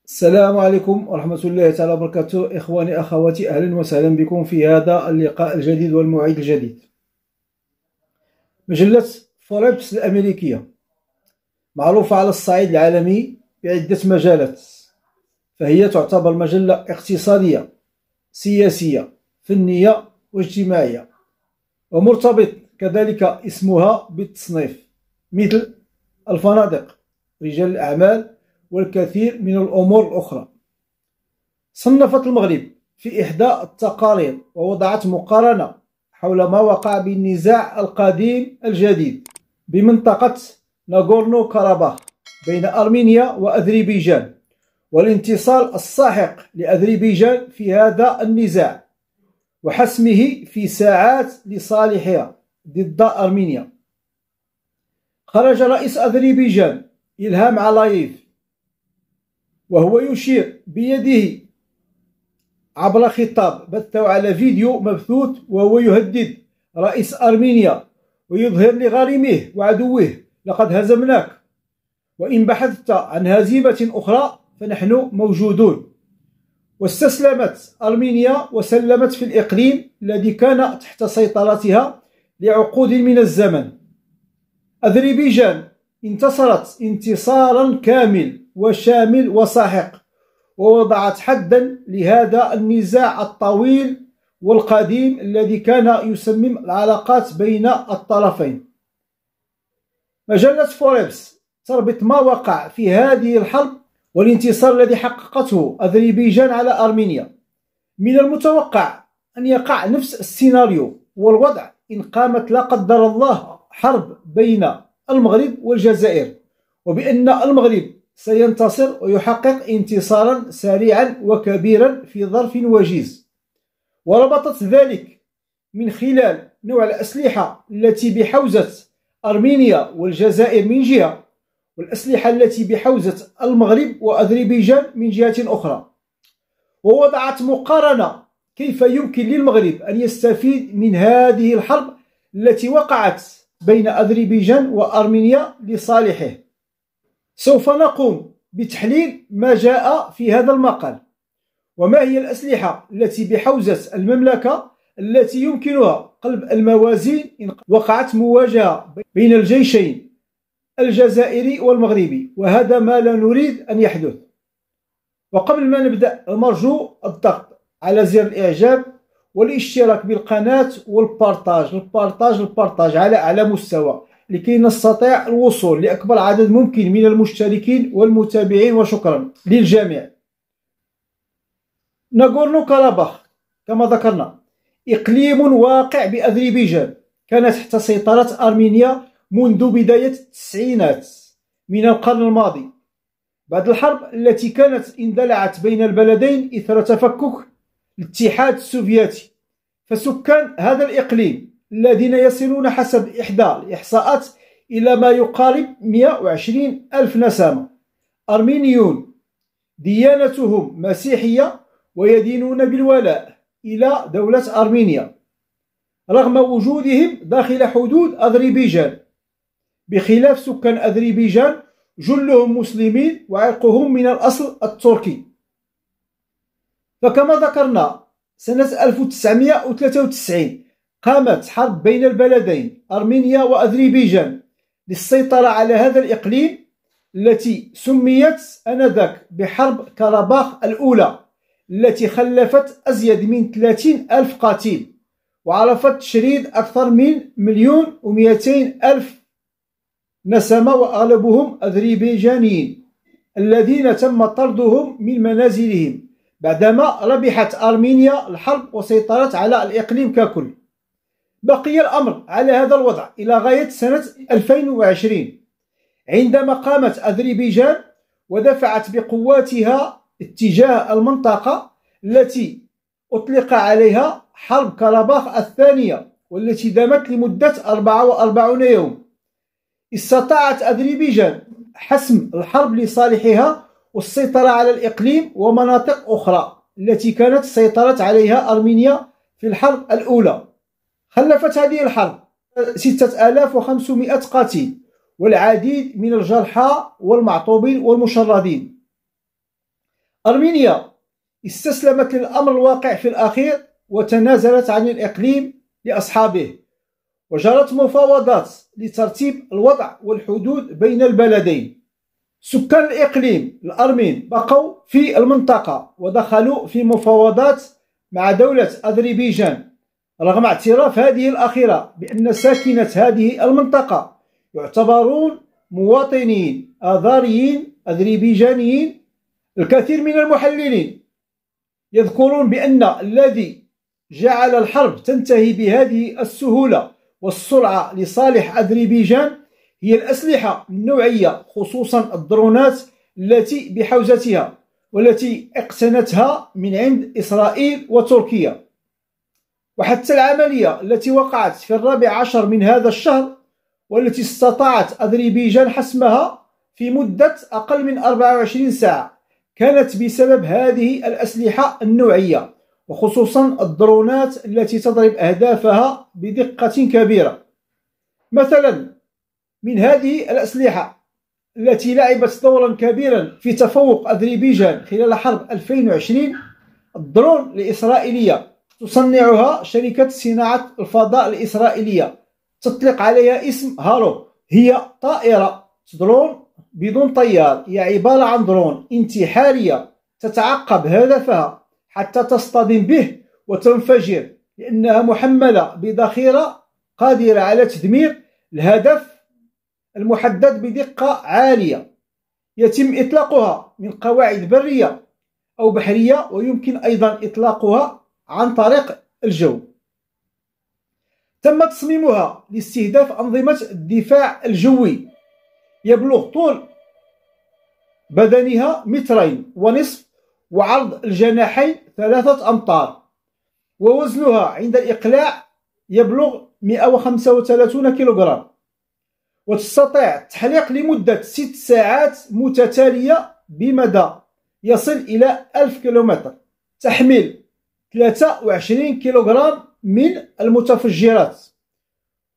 السلام عليكم ورحمة الله تعالى وبركاته. إخواني أخواتي، أهلا وسهلا بكم في هذا اللقاء الجديد والموعد الجديد. مجلة فوربس الأمريكية معروفة على الصعيد العالمي بعدة مجالات، فهي تعتبر مجلة اقتصادية سياسية فنية واجتماعية، ومرتبط كذلك اسمها بالتصنيف مثل الفنادق، رجال الأعمال، والكثير من الأمور الأخرى. صنفت المغرب في إحدى التقارير ووضعت مقارنة حول ما وقع بالنزاع القديم الجديد بمنطقة ناغورنو كاراباخ بين أرمينيا وأذربيجان، والانتصار الساحق لأذربيجان في هذا النزاع وحسمه في ساعات لصالحها ضد أرمينيا. خرج رئيس أذربيجان إلهام علايف وهو يشير بيده عبر خطاب بثه على فيديو مبثوث، وهو يهدد رئيس أرمينيا ويظهر لغارمه وعدوه: لقد هزمناك، وإن بحثت عن هزيمة أخرى فنحن موجودون. واستسلمت أرمينيا وسلمت في الإقليم الذي كان تحت سيطرتها لعقود من الزمن. أذربيجان انتصرت انتصارا كامل وشامل وساحق، ووضعت حدا لهذا النزاع الطويل والقديم الذي كان يسمم العلاقات بين الطرفين. مجلة فوربس تربط ما وقع في هذه الحرب والانتصار الذي حققته أذربيجان على أرمينيا. من المتوقع أن يقع نفس السيناريو والوضع إن قامت لا قدر الله حرب بين المغرب والجزائر، وبأن المغرب سينتصر ويحقق انتصارا سريعا وكبيرا في ظرف وجيز. وربطت ذلك من خلال نوع الأسلحة التي بحوزة أرمينيا والجزائر من جهة، والأسلحة التي بحوزة المغرب وأذربيجان من جهة أخرى، ووضعت مقارنة كيف يمكن للمغرب أن يستفيد من هذه الحرب التي وقعت بين أذربيجان وأرمينيا لصالحه. سوف نقوم بتحليل ما جاء في هذا المقال، وما هي الأسلحة التي بحوزة المملكة التي يمكنها قلب الموازين إن وقعت مواجهة بين الجيشين الجزائري والمغربي، وهذا ما لا نريد أن يحدث. وقبل ما نبدأ، المرجو الضغط على زر الإعجاب والاشتراك بالقناة والبارتاج على أعلى مستوى لكي نستطيع الوصول لأكبر عدد ممكن من المشتركين والمتابعين، وشكرا للجميع. ناغورنو كاراباخ كما ذكرنا إقليم واقع بأذربيجان، كانت تحت سيطرة أرمينيا منذ بداية التسعينات من القرن الماضي، بعد الحرب التي كانت اندلعت بين البلدين إثر تفكك الاتحاد السوفيتي. فسكان هذا الإقليم الذين يصلون حسب إحدى الإحصاءات إلى ما يقارب 120 ألف نسمة، أرمينيون ديانتهم مسيحية ويدينون بالولاء إلى دولة أرمينيا رغم وجودهم داخل حدود أذربيجان، بخلاف سكان أذربيجان جلهم مسلمين وعرقهم من الأصل التركي. فكما ذكرنا، سنة 1993 قامت حرب بين البلدين أرمينيا وأذربيجان للسيطرة على هذا الإقليم التي سميت آنذاك بحرب كاراباخ الأولى، التي خلفت أزيد من 30 ألف قتيل وعرفت تشريد أكثر من 1,200,000 نسمة، وأغلبهم أذربيجانيين الذين تم طردهم من منازلهم بعدما ربحت أرمينيا الحرب وسيطرت على الإقليم ككل. بقي الأمر على هذا الوضع إلى غاية سنة 2020 عندما قامت أذربيجان ودفعت بقواتها اتجاه المنطقة التي أطلق عليها حرب كاراباخ الثانية، والتي دامت لمدة 44 يوم. استطاعت أذربيجان حسم الحرب لصالحها والسيطرة على الإقليم ومناطق أخرى التي كانت سيطرت عليها أرمينيا في الحرب الأولى. خلفت هذه الحرب 6500 قتيل والعديد من الجرحى والمعطوبين والمشردين. أرمينيا استسلمت للأمر الواقع في الأخير وتنازلت عن الإقليم لأصحابه، وجرت مفاوضات لترتيب الوضع والحدود بين البلدين. سكان الإقليم الأرمين بقوا في المنطقة ودخلوا في مفاوضات مع دولة أذربيجان رغم اعتراف هذه الأخيرة بأن ساكنة هذه المنطقة يعتبرون مواطنين آذريين أذربيجانيين. الكثير من المحللين يذكرون بأن الذي جعل الحرب تنتهي بهذه السهولة والسرعة لصالح أذربيجان هي الأسلحة النوعية، خصوصا الدرونات التي بحوزتها والتي اقتنتها من عند إسرائيل وتركيا. وحتى العملية التي وقعت في 14 من هذا الشهر والتي استطاعت أذربيجان حسمها في مدة أقل من 24 ساعة كانت بسبب هذه الأسلحة النوعية، وخصوصا الدرونات التي تضرب أهدافها بدقة كبيرة. مثلا من هذه الأسلحة التي لعبت دورا كبيرا في تفوق أذربيجان خلال حرب 2020 الدرون الإسرائيلية، تصنعها شركة صناعة الفضاء الإسرائيلية تطلق عليها اسم هارو. هي طائرة درون بدون طيار، هي عبارة عن درون انتحارية تتعقب هدفها حتى تصطدم به وتنفجر، لأنها محملة بذخيرة قادرة على تدمير الهدف المحدد بدقة عالية. يتم إطلاقها من قواعد برية أو بحرية، ويمكن أيضا إطلاقها عن طريق الجو. تم تصميمها لاستهداف أنظمة الدفاع الجوي. يبلغ طول بدنها 2.5 متر وعرض الجناحين 3 أمتار، ووزنها عند الإقلاع يبلغ 135 كيلوغرام، وتستطيع التحليق لمدة 6 ساعات متتالية بمدى يصل إلى 1000 كيلومتر. تحمل 23 كيلوغرام من المتفجرات،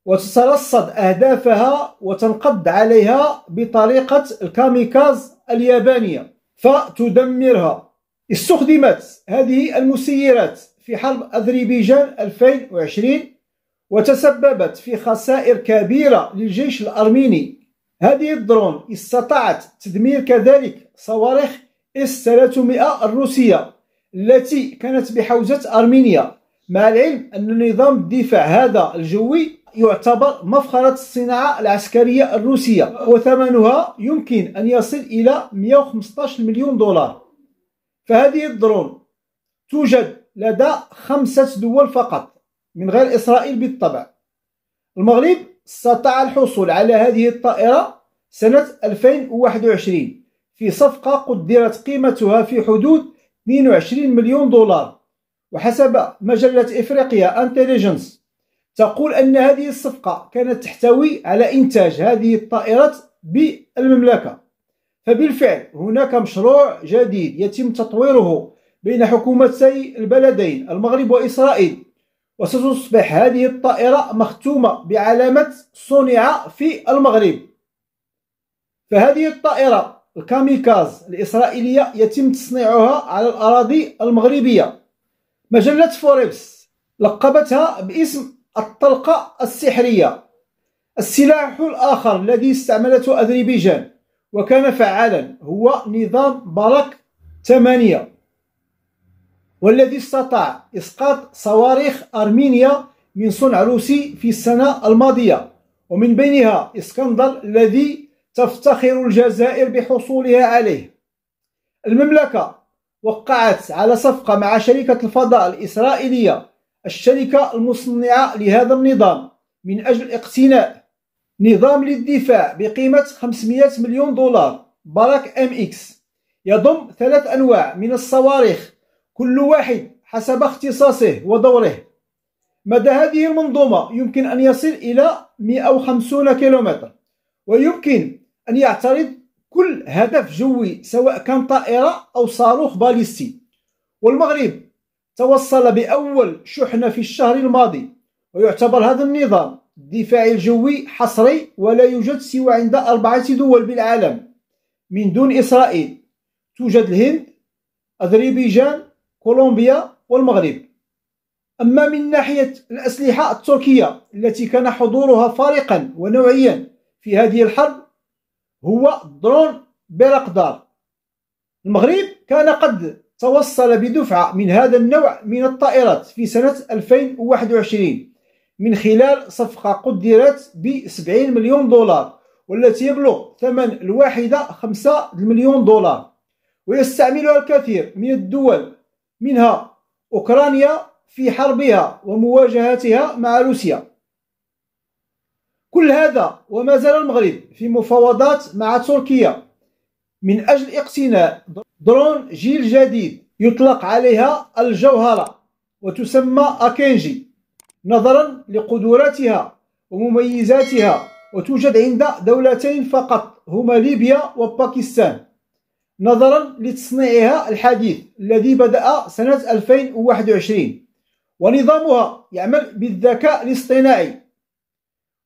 وتترصد أهدافها وتنقض عليها بطريقة الكاميكاز اليابانية فتدمرها. استخدمت هذه المسيرات في حرب أذربيجان 2020 وتسببت في خسائر كبيرة للجيش الأرميني. هذه الدرون استطاعت تدمير كذلك صواريخ S-300 الروسية التي كانت بحوزة أرمينيا، مع العلم أن نظام الدفاع هذا الجوي يعتبر مفخرة الصناعة العسكرية الروسية، وثمنها يمكن أن يصل إلى 115 مليون دولار. فهذه الدرون توجد لدى 5 دول فقط من غير إسرائيل بالطبع. المغرب استطاع الحصول على هذه الطائرة سنة 2021 في صفقة قدرت قيمتها في حدود 22 مليون دولار، وحسب مجلة إفريقيا انتليجنس تقول أن هذه الصفقة كانت تحتوي على إنتاج هذه الطائرات بالمملكة. فبالفعل هناك مشروع جديد يتم تطويره بين حكومتي البلدين المغرب وإسرائيل، وستصبح هذه الطائرة مختومة بعلامة صنع في المغرب. فهذه الطائرة الكاميكاز الإسرائيلية يتم تصنيعها على الأراضي المغربية. مجلة فوربس لقبتها باسم الطلقة السحرية. السلاح الآخر الذي استعملته أذربيجان وكان فعالا هو نظام باراك 8، والذي استطاع إسقاط صواريخ أرمينيا من صنع روسي في السنة الماضية، ومن بينها إسكندر الذي تفتخر الجزائر بحصولها عليه. المملكة وقعت على صفقة مع شركة الفضاء الإسرائيلية، الشركة المصنعة لهذا النظام، من أجل اقتناء نظام للدفاع بقيمة 500 مليون دولار باراك MX، يضم 3 أنواع من الصواريخ كل واحد حسب اختصاصه ودوره. مدى هذه المنظومة يمكن أن يصل إلى 150 كيلومتر، ويمكن أن يعترض كل هدف جوي سواء كان طائرة أو صاروخ باليستي. والمغرب توصل بأول شحنة في الشهر الماضي، ويعتبر هذا النظام الدفاعي الجوي حصري ولا يوجد سوى عند 4 دول بالعالم من دون إسرائيل. توجد الهند أذربيجان، كولومبيا والمغرب. أما من ناحية الأسلحة التركية التي كان حضورها فارقا ونوعيا في هذه الحرب هو درون بيرقدار. المغرب كان قد توصل بدفعة من هذا النوع من الطائرات في سنة 2021 من خلال صفقة قدرت ب$70 مليون، والتي يبلغ ثمن الواحدة $5 مليون، ويستعملها الكثير من الدول منها أوكرانيا في حربها ومواجهتها مع روسيا. كل هذا وما زال المغرب في مفاوضات مع تركيا من أجل اقتناء درون جيل جديد يطلق عليها الجوهرة وتسمى أكينجي نظرا لقدراتها ومميزاتها، وتوجد عند دولتين فقط هما ليبيا وباكستان نظرا لتصنيعها الحديث الذي بدأ سنة 2021، ونظامها يعمل بالذكاء الاصطناعي.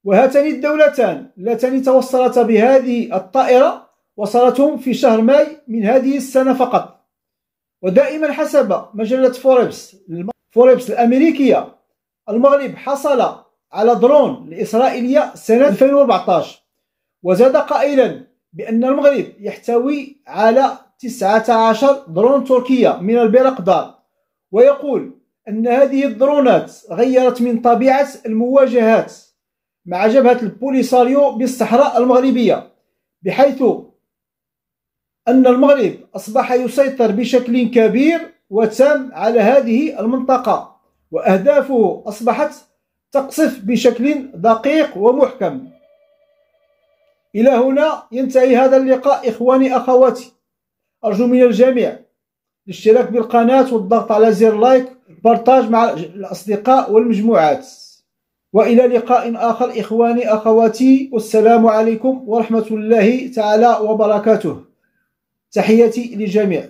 وهاتان الدولتان اللتان توصلتا بهذه الطائرة وصلتهم في شهر ماي من هذه السنة فقط. ودائما حسب مجلة فوربس الأمريكية، المغرب حصل على درون الإسرائيلية سنة 2014، وزاد قائلا بأن المغرب يحتوي على 19 درون تركية من البيرقدار، ويقول أن هذه الدرونات غيرت من طبيعة المواجهات مع جبهة البوليساريو بالصحراء المغربية، بحيث أن المغرب أصبح يسيطر بشكل كبير وتام على هذه المنطقة، وأهدافه أصبحت تقصف بشكل دقيق ومحكم. إلى هنا ينتهي هذا اللقاء إخواني أخواتي، أرجو من الجميع الاشتراك بالقناة والضغط على زر لايك والبارتاج مع الأصدقاء والمجموعات. وإلى لقاء آخر إخواني أخواتي، والسلام عليكم ورحمة الله تعالى وبركاته. تحياتي للجميع.